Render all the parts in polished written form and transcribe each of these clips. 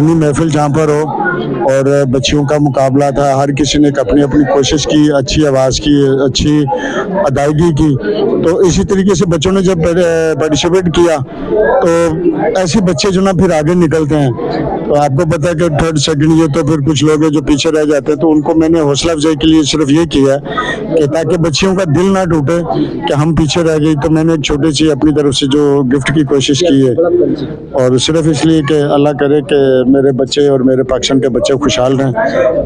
दीनी महफिल जहाँ पर हो और बच्चियों का मुकाबला था, हर किसी ने अपनी अपनी कोशिश की, अच्छी आवाज़ की, अच्छी अदायगी की। तो इसी तरीके से बच्चों ने जब पार्टिसिपेट किया तो ऐसे बच्चे जो ना फिर आगे निकलते हैं। तो आपको पता है कि थर्ड सेकंड ये तो फिर कुछ लोग हैं जो पीछे रह जाते हैं, तो उनको मैंने हौसला अफजाई के लिए सिर्फ ये किया है कि ताकि बच्चियों का दिल ना टूटे कि हम पीछे रह गई, तो मैंने एक छोटी सी अपनी तरफ से जो गिफ्ट की कोशिश की है, और सिर्फ इसलिए कि अल्लाह करे कि मेरे बच्चे और मेरे पाकिस्तान के बच्चे खुशहाल रहें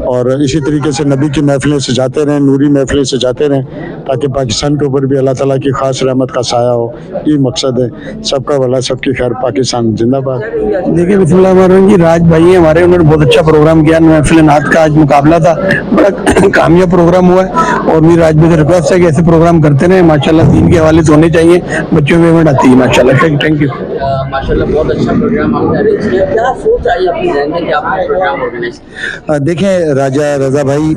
और इसी तरीके से नबी की महफिलें सजाते रहें, नूरी महफिलें सजाते रहें, ताकि पाकिस्तान के ऊपर भी अल्लाह ताला की खास रहमत का साया हो। ये मकसद है। सबका भला, सबकी खैर, पाकिस्तान जिंदाबाद। देखिए बिस्मिल्लाहिर्रहमानिर्रहीम, राज भाई है हमारे, उन्होंने बहुत अच्छा प्रोग्राम किया। महफिल नात का आज मुकाबला था, बड़ा कामयाब प्रोग्राम हुआ है और मेरी राज भाई से रिक्वेस्ट है कि ऐसे प्रोग्राम करते रहे। माशाल्लाह दीन के हवाले से होने चाहिए, बच्चों में पेमेंट आती है माशाल्लाह। Thank you. माशाल्लाह बहुत अच्छा प्रोग्राम आपने अरेंज किया। क्या सोच आई अपनी जहन में कि आपने प्रोग्राम ऑर्गेनाइज किया? देखें राजा रजा भाई,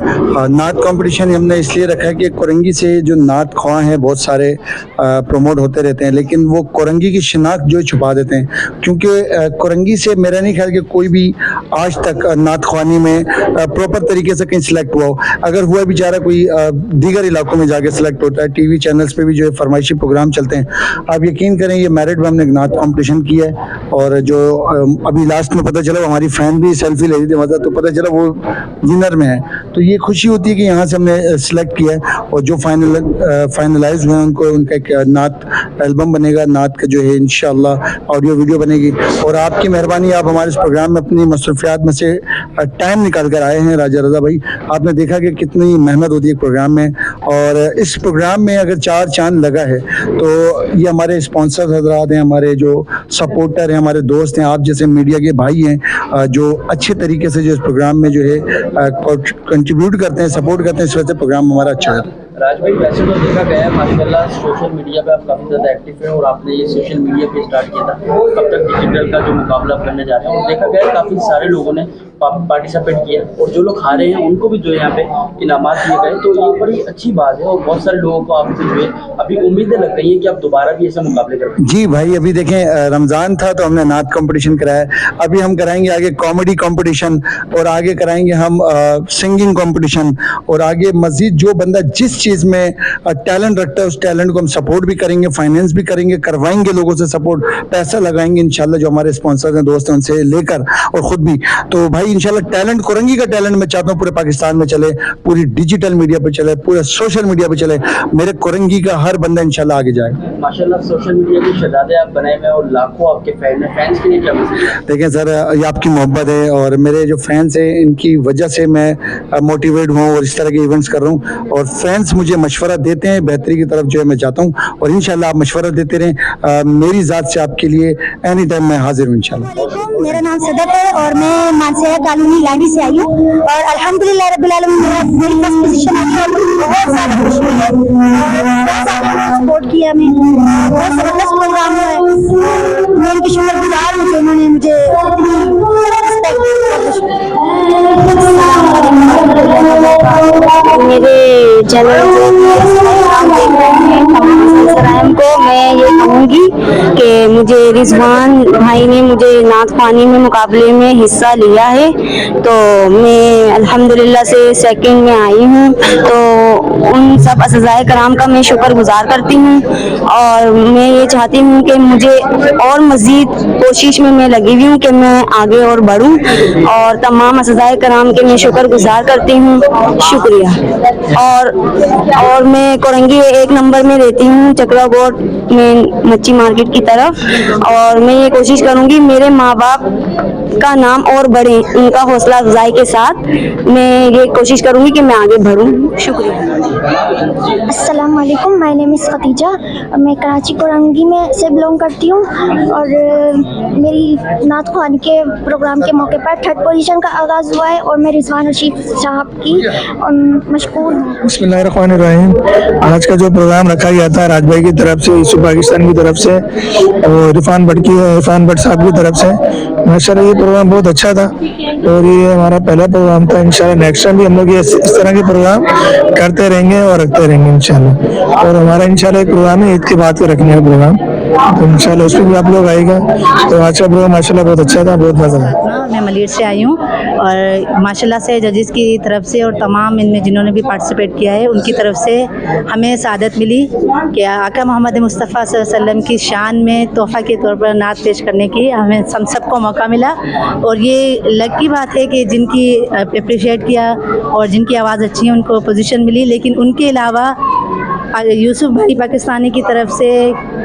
नात कंपटीशन हमने इसलिए रखा है कि कोरंगी से जो नात ख्वाह हैं बहुत सारे प्रमोट होते रहते हैं, लेकिन वो कोरंगी की शिनाख्त जो छुपा देते हैं, क्योंकि कोरंगी से मेरा नहीं ख्याल कि कोई भी आज तक नात ख्वानी में प्रॉपर तरीके से कहीं सिलेक्ट हुआ हो। अगर हुआ बेचारा कोई दीगर इलाकों में जाके सिलेक्ट होता है। टीवी चैनल्स पे भी जो है फरमाइशी प्रोग्राम चलते हैं। आप यकीन करें ये मेरिट में हमने एक नात कंपटीशन किया है और जो अभी लास्ट में पता चला हमारी फैन भी सेल्फी ले रही थी, मतलब तो पता चला वो विनर में है। तो ये खुशी होती है कि यहाँ से हमने सिलेक्ट किया है और जो फाइनलाइज हुए हैं उनको उनका एक नात एल्बम बनेगा, नात का जो है इंशाल्लाह ऑडियो वीडियो बनेगी। और आपकी मेहरबानी, आप हमारे इस प्रोग्राम में अपनी मसरूफियात में से टाइम निकाल कर आए हैं। राजा रजा भाई, आपने देखा कि कितनी मेहनत होती है प्रोग्राम में, और इस प्रोग्राम में अगर चार चांद लगा है तो ये हमारे स्पॉन्सर हजरात हैं, हमारे जो सपोर्टर हैं, हमारे दोस्त हैं, आप जैसे मीडिया के भाई हैं जो अच्छे तरीके से जो इस प्रोग्राम में जो है कंट्रीब्यूट करते हैं, सपोर्ट करते हैं। इस वजह से प्रोग्राम हमारा अच्छा है। राज भाई, वैसे तो देखा गया है माशाल्लाह सोशल मीडिया पे आप काफ़ी ज़्यादा एक्टिव हैं और आपने ये सोशल मीडिया पे स्टार्ट किया था, कब तक डिजिटल का जो मुकाबला करने जा रहे हैं, और देखा गया है काफ़ी सारे लोगों ने पार्टिसिपेट किया और जो लोग हारे हैं उनको भी जो है यहाँ पे इनामात दिए गए। तो ये बड़ी अच्छी बात है और बहुत सारे लोगों को आपसे जो है अभी उम्मीदें लग रही हैं कि आप दोबारा भी ऐसे मुकाबले करें। जी भाई, अभी देखें रमज़ान था तो हमने नात कंपटीशन कराया, अभी हम कराएंगे आगे कॉमेडी कंपटीशन, और आगे कराएंगे हम सिंगिंग कंपटीशन, और आगे मजीद जो बंदा जिस चीज़ में टैलेंट रखता है उस टैलेंट को हम सपोर्ट भी करेंगे, फाइनेंस भी करेंगे, करवाएंगे लोगों से सपोर्ट, पैसा लगाएंगे इंशाल्लाह जो हमारे स्पॉन्सर हैं, दोस्त हैं, उनसे लेकर और खुद भी। तो भाई इंशाल्लाह टैलेंट, कोरंगी का टैलेंट मैं चाहता हूँ पूरे पाकिस्तान में चले, पूरी डिजिटल मीडिया पे चले, पूरे सोशल मीडिया पे चले, मेरे कोरंगी का हर बंदा इंशाल्लाह आगे जाए। माशाल्लाह सोशल मीडिया के शहजादे आप बनाए हुए और लाखों आपके फैन हैं, फैंस के लिए क्या मैसेज है? देखें सर, ये आपकी मोहब्बत है और मेरे जो फैंस हैं इनकी वजह से मैं मोटिवेट हुआ और इस तरह के इवेंट्स कर रहा हूँ, और फैंस मुझे मशवरा देते हैं, बेहतरी की तरफ जो है मैं जाता हूँ, और इंशाल्लाह आप मशवरा देते रहें। मेरी ज़ात से आपके लिए एनी टाइम मैं हाजिर हूँ इंशाल्लाह। मेरा नाम सदत है और मैं मानसेरा कॉलोनी लाडी से आई हूँ, और अल्हम्दुलिल्लाह रब्बिल आलमीन मेरी फर्स्ट पोजीशन आई है। बहुत ज़्यादा खुशी हुई है और सपोर्ट किया, मैं बहुत ज़बरदस्त प्रोग्राम है। मैं उनकी शुक्रगुजार हूँ कि उन्होंने मुझे मेरे चैनल को मैं ये कहूँगी कि मुझे रिजवान भाई ने मुझे नात ख्वानी में मुकाबले में हिस्सा लिया है, तो मैं अल्हम्दुलिल्लाह से सेकंड में आई हूँ। तो उन सब असज़ाए कराम का मैं शुक्रगुजार करती हूँ और मैं ये चाहती हूँ कि मुझे और मज़ीद कोशिश में मैं लगी हुई हूँ कि मैं आगे और बढ़ूँ, और तमाम असज़ाए कराम के मैं शुक्रगुजार करती हूँ। शुक्रिया। और मैं कोरंगी 1 नंबर में रहती हूँ, चकरा गोट में मच्छी मार्केट की तरफ, और मैं ये कोशिश करूँगी मेरे माँ बाप का नाम और बढ़े, उनका हौसला अफजाई के साथ मैं ये कोशिश करूँगी कि मैं आगे बढ़ूँ। शुक्रिया। अस्सलाम वालेकुम, माय नेम इज़ खतीजा, मैं कराची कोरंगी में से बिलोंग करती हूँ, और मेरी नात ख्वानी के प्रोग्राम के मौके पर 3rd पोजीशन का आगाज़ हुआ है, और मैं रिजवान रशीद साहब की मशकूर हूँ। बिस्मिल्लाहिर्रहमानिर्रहीम। आज का जो प्रोग्राम रखा गया था राज भाई की तरफ से, यूसुफ पाकिस्तान की तरफ से और इरफान भट्ट साहब की तरफ से, माशाल्लाह ये प्रोग्राम बहुत अच्छा था और ये हमारा पहला प्रोग्राम था। इंशाल्लाह नेक्स्ट टाइम भी हम लोग इस तरह के प्रोग्राम करते रहेंगे और रखते रहेंगे इंशाल्लाह। और हमारा इंशाल्लाह एक प्रोग्राम है ईद के बाद के रखने का प्रोग्राम। तो इंशाल्लाह उस पर भी आप लोग आएगा। तो आज का प्रोग्राम माशाल्लाह बहुत अच्छा था, बहुत मज़ा आया। फातिमा, मैं मलीर से आई हूँ और माशाल्लाह से जजेस की तरफ से और तमाम इनमें जिन्होंने भी पार्टिसिपेट किया है उनकी तरफ से हमें सआदत मिली कि आका मोहम्मद मुस्तफ़ा सल्लल्लाहु अलैहि वसल्लम की शान में तोहफ़ा के तौर पर नात पेश करने की हमें हम सबको मौका मिला। और ये लक की बात है कि जिनकी अप्रिशिएट किया और जिनकी आवाज़ अच्छी है उनको पोजीशन मिली, लेकिन उनके अलावा यूसुफ भाई पाकिस्तानी की तरफ से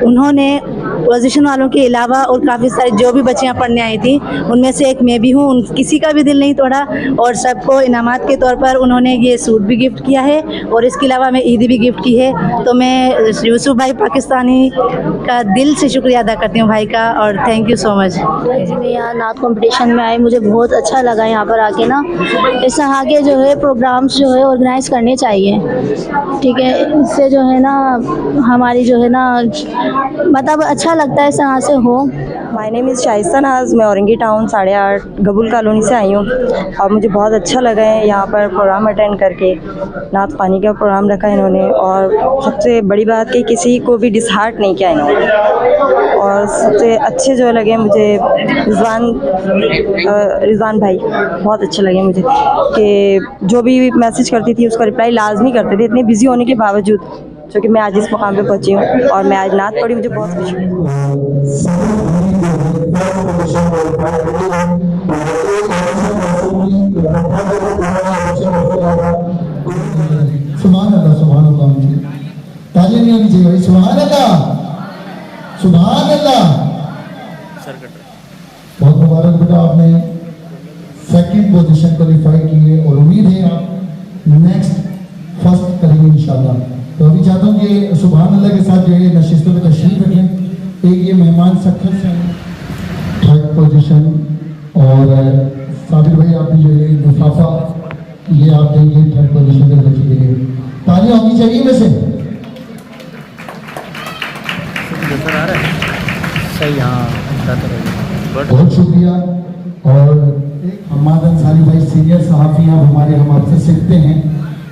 उन्होंने पोजीशन वालों के अलावा और काफ़ी सारी जो भी बच्चियां पढ़ने आई थी उनमें से एक मैं भी हूं, किसी का भी दिल नहीं तोड़ा और सबको इनामात के तौर पर उन्होंने ये सूट भी गिफ्ट किया है और इसके अलावा मैं ईदी भी गिफ्ट की है। तो मैं यूसुफ भाई पाकिस्तानी का दिल से शुक्रिया अदा करती हूँ भाई का और थैंक यू सो मच। मैं यहाँ नात कंपटीशन में आई, मुझे बहुत अच्छा लगा यहाँ पर आके ना। इस तरह के जो है प्रोग्राम्स जो है ऑर्गेनाइज करने चाहिए, ठीक है। इससे जो है ना हमारी जो है ना मतलब अच्छा लगता है इस तरह से हो। माय नेम इज़ शाइस्ता नाज, मैं औरंगी टाउन 8.5 गबुल कॉलोनी से आई हूँ और मुझे बहुत अच्छा लगा है यहाँ पर प्रोग्राम अटेंड करके। नात पानी का प्रोग्राम रखा है इन्होंने और सबसे बड़ी बात कि किसी को भी डिसहार्ट नहीं किया इन्होंने। और सबसे अच्छे जो लगे मुझे रिजवान भाई बहुत अच्छे लगे मुझे कि जो भी मैसेज करती थी उसका रिप्लाई लाजमी करते थे, इतने बिजी होने के बावजूद, जो कि मैं आज इस मुकाम पे पहुंची हूँ और मैं आज नात पढ़ी, मुझे बहुत खुशी हुई। सुभान अल्लाह, सुभान अल्लाह। तालियां नहीं होनी चाहिए भाई, सुभान अल्लाह, सुभान अल्लाह। बहुत मुबारक बेटा, आपने सेकंड पोजीशन क्वालिफाई की है और उम्मीद है आप नेक्स्ट फर्स्ट करेंगे इंशाल्लाह। तो अभी चाहता हूँ कि सुभान अल्लाह के साथ जो है नशिस्तों में तशरीफ रखें। एक ये मेहमान सख्त से थर्ड पोजीशन और साबिर भाई आपने जो है लिफाफा ये आप देंगे थर्ड पोजीशन के बच्चे के लिए। तालियां होनी चाहिए वैसे। सही, हाँ बहुत शुक्रिया। और एक हम्माद अंसारी भाई सीनियर सहाफ़ी हैं, हमारे हम आपसे सीखते हैं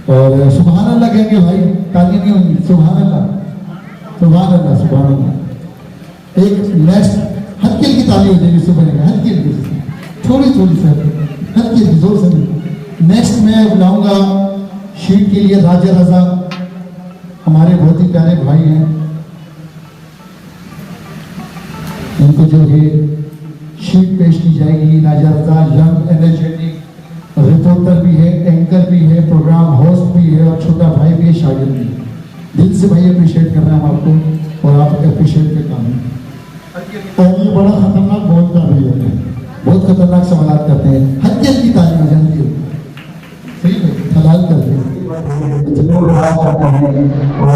और सुभान अल्लाह कहेंगे भाई, तालियां नहीं होंगी। सुभान अल्लाह, सुभान अल्लाह, सुभान अल्लाह। एक नेक्स्ट हल्की हल्की ताली हो जाएगी सुबह का, हल्की हल्की, थोड़ी थोड़ी सी हल्की हल्की, जोर से नहीं। नेक्स्ट मैं बुलाऊंगा शीट के लिए राजा रजा, हमारे बहुत ही प्यारे भाई हैं। इनको जो है शीट पेश की जाएगी। राजा रजा यंग एनर्जेटिक रिपोर्टर भी है, एंकर भी है, प्रोग्राम होस्ट भी है और छोटा भाई भी है, शागिर्द भी है। दिल से भाई अप्रिशिएट कर रहे हैं हम आपको और आप अप्रिशिएट के काम है। और ये बड़ा खतरनाक बोलता भी है, बहुत खतरनाक सवाल करते हैं। हल्की हल्की ताली हो जाती है, सही है, हलाल करते हैं। और